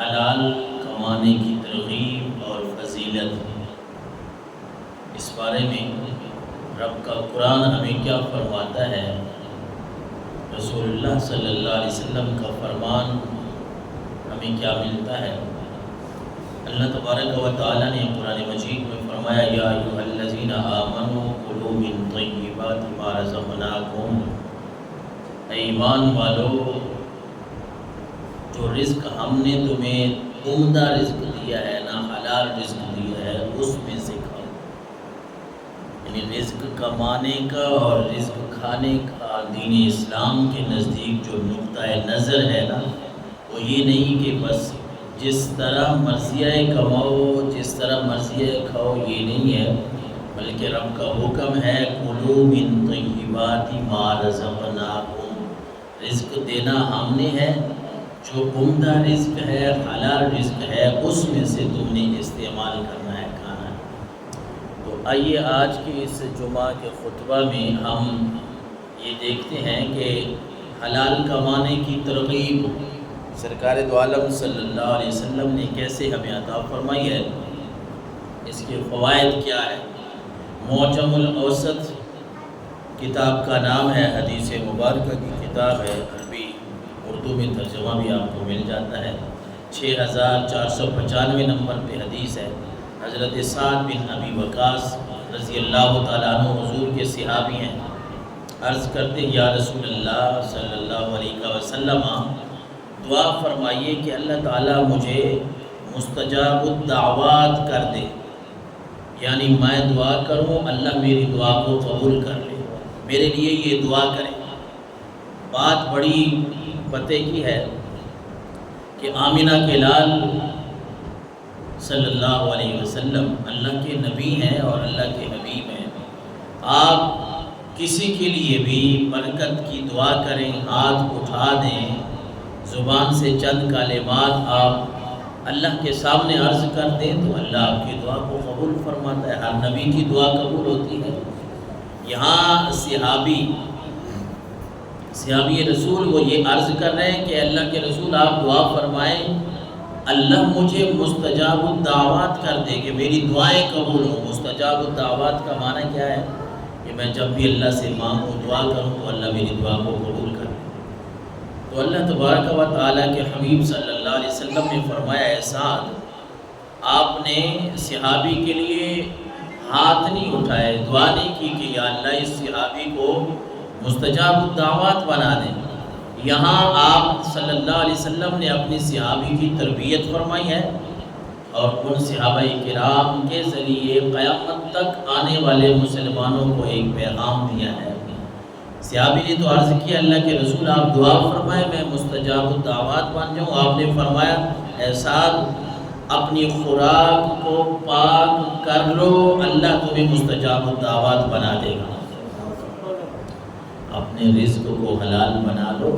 حلال کمانے کی ترغیب اور فضیلت، اس بارے میں رب کا قرآن ہمیں کیا فرماتا ہے، رسول اللہ صلی اللہ علیہ وسلم کا فرمان ہمیں کیا ملتا ہے۔ اللہ تبارک و تعالیٰ نے قرآن مجید میں فرمایا یا ایھا الذین آمنوا کلوا من طیبات ما رزقناکم، اے ایمان والو جو رزق ہم نے تمہیں عمدہ رزق دیا ہے نا، حلال رزق دیا ہے، اس میں سے کھاؤ۔ یعنی رزق کمانے کا اور رزق کھانے کا دین اسلام کے نزدیک جو نقطہ نظر ہے نا، وہ یہ نہیں کہ بس جس طرح مرضی ہے کماؤ، جس طرح مرضی ہے کھاؤ، یہ نہیں ہے، بلکہ رب کا حکم ہے کلوا من طیبات ما رزقناکم، رزق دینا ہم نے ہے، جو عمدہ رزق ہے، حلال رزق ہے، اس میں سے تم نے استعمال کرنا ہے، کھانا ہے۔ تو آئیے آج کے اس جمعہ کے خطبہ میں ہم یہ دیکھتے ہیں کہ حلال کمانے کی ترغیب سرکار دو عالم صلی اللہ علیہ وسلم نے کیسے ہمیں عطا فرمائی ہے، اس کے فوائد کیا ہے۔ معجم الاوسط کتاب کا نام ہے، حدیث مبارکہ کی کتاب ہے، عربی اردو میں ترجمہ بھی آپ کو مل جاتا ہے۔ 6495 نمبر پہ حدیث ہے، حضرت سعد بن ابی وقاص رضی اللہ تعالیٰ عنہ حضور کے صحابی ہیں، عرض کرتے یا رسول اللہ صلی اللہ علیہ وسلم دعا فرمائیے کہ اللہ تعالیٰ مجھے مستجاب الدعوات کر دے، یعنی میں دعا کروں اللہ میری دعا کو قبول کر لے، میرے لیے یہ دعا کرے۔ بات بڑی پتے کی ہے کہ آمنہ کے لال صلی اللہ علیہ وسلم اللہ کے نبی ہیں اور اللہ کے حبیب ہیں۔ آپ کسی کے لیے بھی برکت کی دعا کریں، ہاتھ اٹھا دیں، زبان سے چند کلمات آپ اللہ کے سامنے عرض کر دیں تو اللہ آپ کی دعا کو قبول فرماتا ہے۔ ہر نبی کی دعا قبول ہوتی ہے۔ یہاں صحابی رسول وہ یہ عرض کر رہے ہیں کہ اللہ کے رسول آپ دعا فرمائیں اللہ مجھے مستجاب الدعوات کر دے کہ میری دعائیں قبول ہوں۔ مستجاب الدعوات کا معنی کیا ہے کہ میں جب بھی اللہ سے مانگوں دعا کروں تو اللہ میری دعا کو قبول کر لے۔ تو اللہ تبارک و تعالیٰ کے حبیب صلی اللہ علیہ وسلم نے فرمایا اے سعد، آپ نے صحابی کے لیے ہاتھ نہیں اٹھائے، دعا نہیں کی کہ یا اللہ اس صحابی کو مستجاب الدعوات بنا دیں۔ یہاں آپ صلی اللہ علیہ وسلم نے اپنی صحابی کی تربیت فرمائی ہے اور ان صحابہ کرام کے ذریعے قیامت تک آنے والے مسلمانوں کو ایک پیغام دیا ہے۔ صحابی نے تو عرض کیا اللہ کے رسول آپ دعا فرمائیں میں مستجاب الدعوات بن جاؤں۔ آپ نے فرمایا اے سعد اپنی خوراک کو پاک کر لو، اللہ تمہیں مستجاب الدعوات بنا دے گا۔ اپنے رزق کو حلال بنا لو،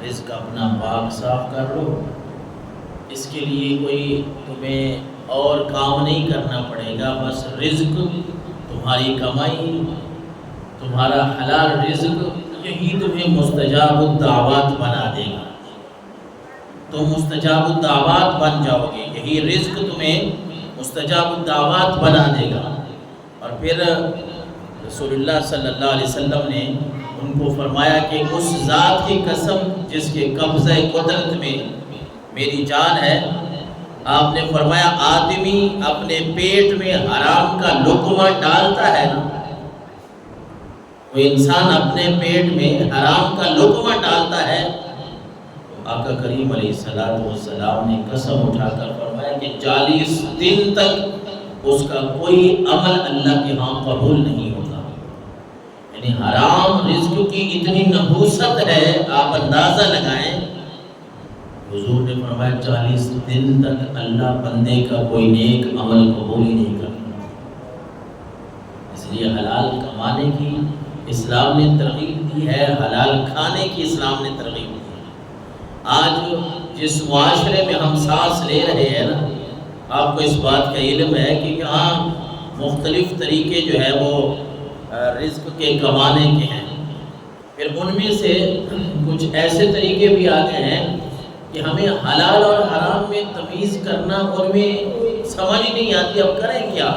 رزق اپنا پاک صاف کر لو، اس کے لیے کوئی تمہیں اور کام نہیں کرنا پڑے گا، بس رزق تمہاری کمائی، تمہارا حلال رزق یہی تمہیں مستجاب الدعوات بنا دے گا۔ تم مستجاب الدعوات بن جاؤ گے، یہی رزق تمہیں مستجاب الدعوات بنا دے گا۔ اور پھر رسول اللہ صلی اللہ علیہ وسلم نے ان کو فرمایا کہ اس ذات کی قسم جس کے قبضہ قدرت میں میری جان ہے، آپ نے فرمایا آدمی اپنے پیٹ میں حرام کا لقمہ ڈالتا ہے نا، کوئی انسان اپنے پیٹ میں حرام کا لقمہ ڈالتا ہے تو آقا کریم علیہ السلام نے قسم اٹھا کر فرمایا کہ 40 دن تک اس کا کوئی عمل اللہ کے ہاں قبول نہیں ہوتا۔ یعنی حرام رزق کی اتنی نحوست ہے، آپ اندازہ لگائیں، حضور نے فرمایا 40 دن تک اللہ بندے کا کوئی نیک عمل قبول ہی نہیں کرتا۔ اس لیے حلال کمانے کی اسلام نے ترغیب دی ہے، حلال کھانے کی اسلام نے ترغیب دی ہے۔ آج جس معاشرے میں ہم سانس لے رہے ہیں نا، آپ کو اس بات کا علم ہے کہ یہاں مختلف طریقے جو ہے وہ رزق کے کمانے کے ہیں، پھر ان میں سے کچھ ایسے طریقے بھی آ گئے ہیں کہ ہمیں حلال اور حرام میں تمیز کرنا اور میں سمجھ نہیں آتی، اب کریں کیا؟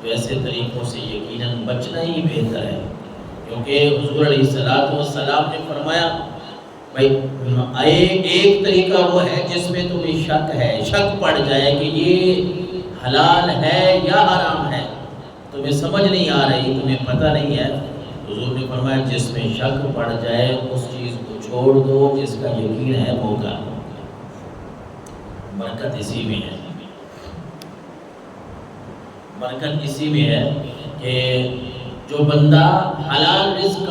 تو ایسے طریقوں سے یقیناً بچنا ہی بہتر ہے، کیونکہ حضور علیہ السلام نے فرمایا بھائی ایک طریقہ وہ ہے جس میں تمہیں شک پڑ جائے کہ یہ حلال ہے یا حرام ہے، تمہیں سمجھ نہیں آ رہی، تمہیں پتہ نہیں ہے، حضور نے فرمایا جس میں شک پڑ جائے اس چیز کو چھوڑ دو، جس کا یقین ہے وہ کر دو۔ برکت اسی میں ہے، برکت اسی میں ہے کہ جو بندہ حلال رزق